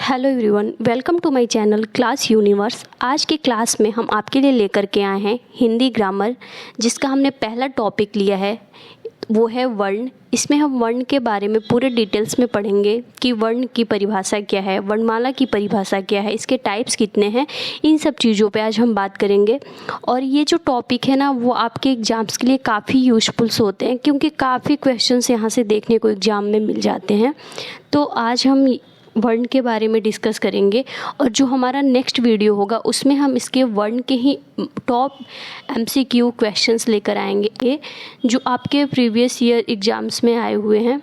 Hello everyone, welcome to my channel class universe. आज के class में हम आपके लिए लेकर के आए हैं हिंदी ग्रामर, जिसका हमने पहला टॉपिक लिया है वो है वर्ण। इसमें हम वर्ण के बारे में पूरे डिटेल्स में पढ़ेंगे कि वर्ण की परिभाषा क्या है, वर्णमाला की परिभाषा क्या है, इसके टाइप्स कितने हैं, इन सब चीज़ों पे आज हम बात करेंगे। और ये जो टॉपिक है ना, वो आपके एग्ज़ाम्स के लिए काफ़ी यूज़फुल्स होते हैं, क्योंकि काफ़ी क्वेश्चंस यहाँ से देखने को एग्ज़ाम में मिल जाते हैं। तो आज हम वर्ण के बारे में डिस्कस करेंगे, और जो हमारा नेक्स्ट वीडियो होगा उसमें हम इसके वर्ण के ही टॉप MCQ क्वेश्चंस लेकर आएंगे जो आपके प्रीवियस ईयर एग्ज़ाम्स में आए हुए हैं।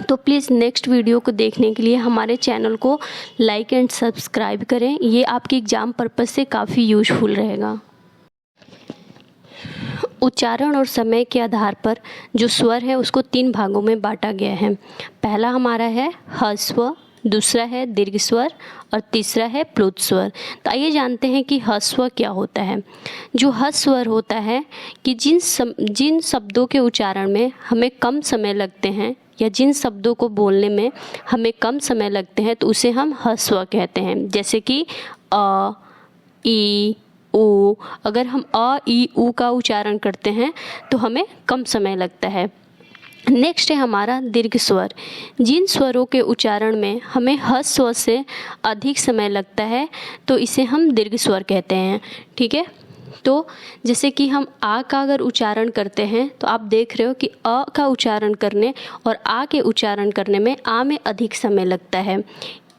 तो प्लीज़ नेक्स्ट वीडियो को देखने के लिए हमारे चैनल को लाइक एंड सब्सक्राइब करें, ये आपके एग्ज़ाम पर्पज़ से काफ़ी यूज़फुल रहेगा। उच्चारण और समय के आधार पर जो स्वर है उसको 3 भागों में बांटा गया है। पहला हमारा है ह्रस्व, दूसरा है दीर्घ स्वर और तीसरा है प्लुत स्वर। तो आइए जानते हैं कि ह्रस्व क्या होता है। जो ह्रस्व स्वर होता है कि जिन शब्दों के उच्चारण में हमें कम समय लगते हैं या जिन शब्दों को बोलने में हमें कम समय लगते हैं तो उसे हम ह्रस्व कहते हैं। जैसे कि अ, ई, ऊ। अगर हम अ, ई, ऊ का उच्चारण करते हैं तो हमें कम समय लगता है। नेक्स्ट है हमारा दीर्घ स्वर। जिन स्वरों के उच्चारण में हमें ह्रस्व स्वर से अधिक समय लगता है तो इसे हम दीर्घ स्वर कहते हैं। ठीक है, तो जैसे कि हम आ का अगर उच्चारण करते हैं तो आप देख रहे हो कि अ का उच्चारण करने और आ के उच्चारण करने में आ में अधिक समय लगता है,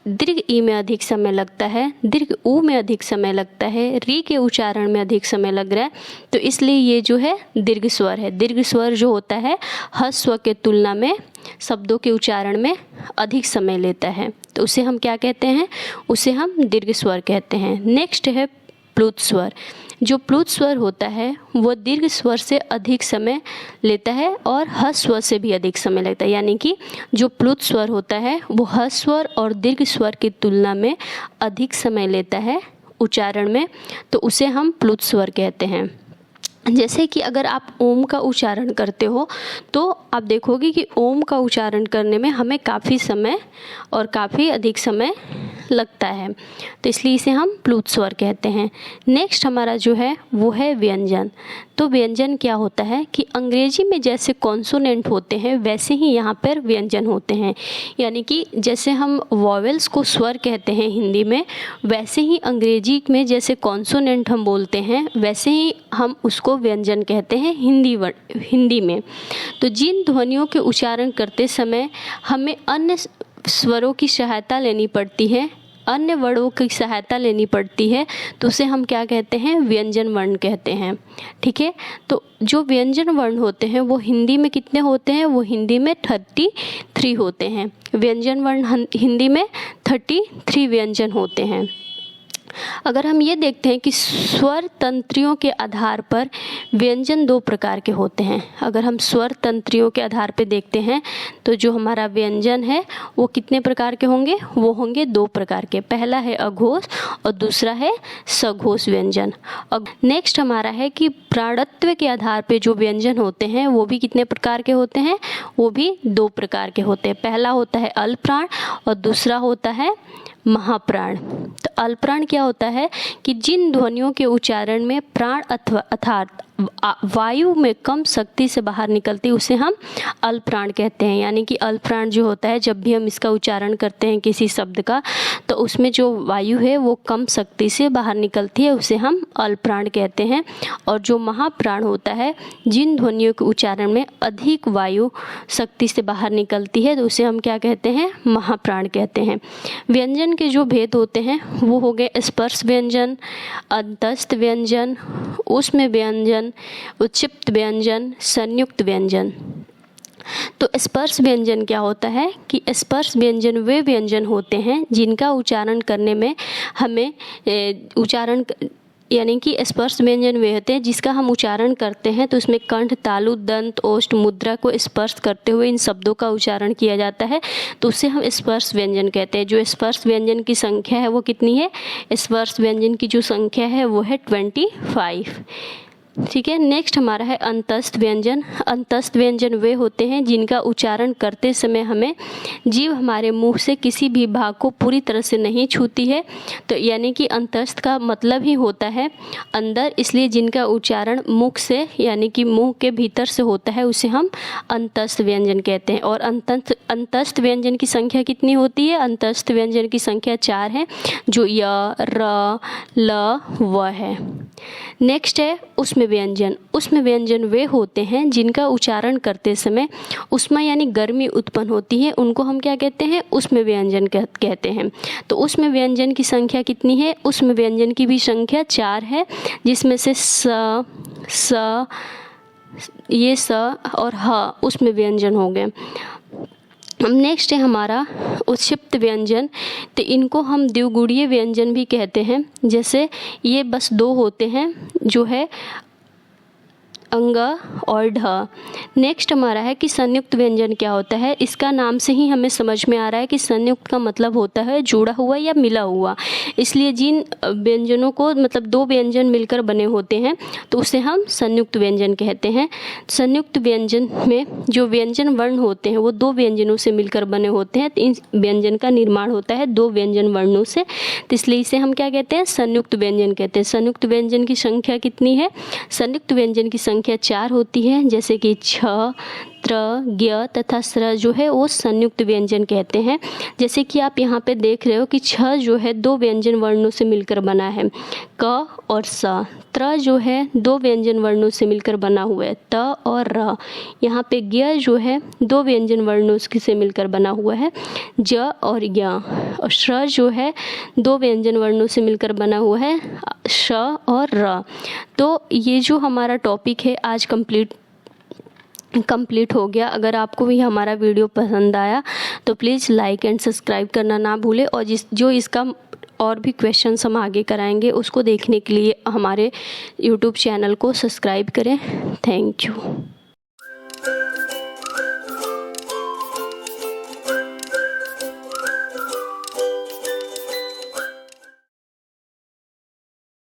दीर्घ ई में अधिक समय लगता है, दीर्घ ऊ में अधिक समय लगता है, री के उच्चारण में अधिक समय लग रहा है। तो इसलिए ये जो है दीर्घ स्वर है। दीर्घ स्वर जो होता है ह्रस्व स्वर के तुलना में शब्दों के उच्चारण में अधिक समय लेता है, तो उसे हम क्या कहते हैं, उसे हम दीर्घ स्वर कहते हैं। नेक्स्ट है प्लुत स्वर। जो प्लुत स्वर होता है वो दीर्घ स्वर से अधिक समय लेता है और ह्रस्व स्वर से भी अधिक समय लगता है। यानी कि जो प्लुत स्वर होता है वो ह्रस्व स्वर और दीर्घ स्वर की तुलना में अधिक समय लेता है उच्चारण में, तो उसे हम प्लुत स्वर कहते हैं। जैसे कि अगर आप ओम का उच्चारण करते हो तो आप देखोगे कि ओम का उच्चारण करने में हमें काफ़ी समय और काफ़ी अधिक समय लगता है, तो इसलिए इसे हम प्लुत स्वर कहते हैं। नेक्स्ट हमारा जो है वो है व्यंजन। तो व्यंजन क्या होता है कि अंग्रेजी में जैसे कॉन्सोनेंट होते हैं वैसे ही यहाँ पर व्यंजन होते हैं। यानी कि जैसे हम वॉवेल्स को स्वर कहते हैं हिंदी में, वैसे ही अंग्रेजी में जैसे कॉन्सोनेंट हम बोलते हैं वैसे ही हम उसको व्यंजन कहते हैं हिंदी में। तो जिन ध्वनियों के उच्चारण करते समय हमें अन्य स्वरों की सहायता लेनी पड़ती है, अन्य वर्णों की सहायता लेनी पड़ती है, तो उसे हम क्या कहते हैं, व्यंजन वर्ण कहते हैं। ठीक है, तो जो व्यंजन वर्ण होते हैं वो हिंदी में कितने होते हैं, वो हिंदी में 33 होते हैं। व्यंजन वर्ण हिंदी में 33 व्यंजन होते हैं। अगर हम ये देखते हैं कि स्वर तंत्रियों के आधार पर व्यंजन 2 प्रकार के होते हैं। अगर हम स्वर तंत्रियों के आधार पर देखते हैं तो जो हमारा व्यंजन है वो कितने प्रकार के होंगे, वो होंगे 2 प्रकार के। पहला है अघोष और दूसरा है सघोष व्यंजन। अब नेक्स्ट हमारा है कि प्राणत्व के आधार पर जो व्यंजन होते हैं वो भी कितने प्रकार के होते हैं, वो भी 2 प्रकार के होते हैं। पहला होता है अल्पप्राण और दूसरा होता है महाप्राण। तो अल्पप्राण क्या होता है कि जिन ध्वनियों के उच्चारण में प्राण अर्थात वायु में कम शक्ति से बाहर निकलती है उसे हम अल्पप्राण कहते हैं। यानी कि अल्पप्राण जो होता है, जब भी हम इसका उच्चारण करते हैं किसी शब्द का, तो उसमें जो वायु है वो कम शक्ति से बाहर निकलती है, उसे हम अल्पप्राण कहते हैं। और जो महाप्राण होता है, जिन ध्वनियों के उच्चारण में अधिक वायु शक्ति से बाहर निकलती है, तो उसे हम क्या कहते हैं, महाप्राण कहते हैं। व्यंजन के जो भेद होते हैं वो हो गए स्पर्श व्यंजन, अंतस्थ व्यंजन, ऊष्म व्यंजन, उच्चिप्त व्यंजन, संयुक्त व्यंजन। तो स्पर्श व्यंजन क्या होता है कि स्पर्श व्यंजन वे व्यंजन होते हैं जिनका उच्चारण करने में हमें यानी कि स्पर्श व्यंजन वे होते हैं जिसका हम उच्चारण करते हैं तो उसमें कंठ, तालु, दंत, ओष्ठ, मुद्रा को स्पर्श करते हुए इन शब्दों का उच्चारण किया जाता है, तो उसे हम स्पर्श व्यंजन कहते हैं। जो स्पर्श व्यंजन की संख्या है वो कितनी है, स्पर्श व्यंजन की जो संख्या है वो है 25। ठीक है। नेक्स्ट हमारा है अंतस्थ व्यंजन। अंतस्थ व्यंजन वे होते हैं जिनका उच्चारण करते समय हमें जीभ हमारे मुंह से किसी भी भाग को पूरी तरह से नहीं छूती है। तो यानी कि अंतस्थ का मतलब ही होता है अंदर, इसलिए जिनका उच्चारण मुख से यानी कि मुंह के भीतर से होता है उसे हम अंतस्थ व्यंजन कहते हैं। और अंतस्थ व्यंजन की संख्या कितनी होती है? अंतस्थ व्यंजन की संख्या 4 है, जो य, र, ल, व है। नेक्स्ट है उष्म व्यंजन। उष्म व्यंजन वे होते हैं जिनका उच्चारण करते समय उष्मा यानी गर्मी उत्पन्न होती है, उनको हम क्या कहते हैं? उष्म व्यंजन कहते हैं। तो उष्म व्यंजन की संख्या कितनी है? उष्म व्यंजन की भी संख्या 4 है, जिसमें से स, ये स और ह उष्म व्यंजन हो गए। नेक्स्ट है हमारा उत्क्षिप्त व्यंजन। तो इनको हम द्विगुणीय व्यंजन भी कहते हैं। जैसे ये बस 2 होते हैं, जो है अंग और ढ। नेक्स्ट हमारा है कि संयुक्त व्यंजन क्या होता है। इसका नाम से ही हमें समझ में आ रहा है कि संयुक्त का मतलब होता है जुड़ा हुआ या मिला हुआ। इसलिए जिन व्यंजनों को मतलब 2 व्यंजन मिलकर बने होते हैं तो उसे हम संयुक्त व्यंजन कहते हैं। संयुक्त व्यंजन में जो व्यंजन वर्ण होते हैं वो 2 व्यंजनों से मिलकर बने होते हैं। तो इन व्यंजन का निर्माण होता है 2 व्यंजन वर्णों से, तो इसलिए इसे हम क्या कहते हैं? संयुक्त व्यंजन कहते हैं। संयुक्त व्यंजन की संख्या कितनी है? संयुक्त व्यंजन की संख्या 4 होती है, जैसे कि छ, त्र, ज्ञ तथा स्र जो है वो संयुक्त व्यंजन कहते हैं। जैसे कि आप यहाँ पे देख रहे हो कि छ जो है 2 व्यंजन वर्णों से मिलकर बना है, क और स। त्र जो है 2 व्यंजन वर्णों से मिलकर बना हुआ है, त और र। यहाँ पे ज्ञ जो है 2 व्यंजन वर्णों से मिलकर बना हुआ है, ज और ज्ञ। और श्र जो है 2 व्यंजन वर्णों से मिलकर बना हुआ है, श और र। तो ये जो हमारा टॉपिक है आज कंप्लीट हो गया। अगर आपको भी हमारा वीडियो पसंद आया तो प्लीज़ लाइक एंड सब्सक्राइब करना ना भूलें। और जो इसका और भी क्वेश्चंस हम आगे कराएंगे उसको देखने के लिए हमारे यूट्यूब चैनल को सब्सक्राइब करें। Thank you.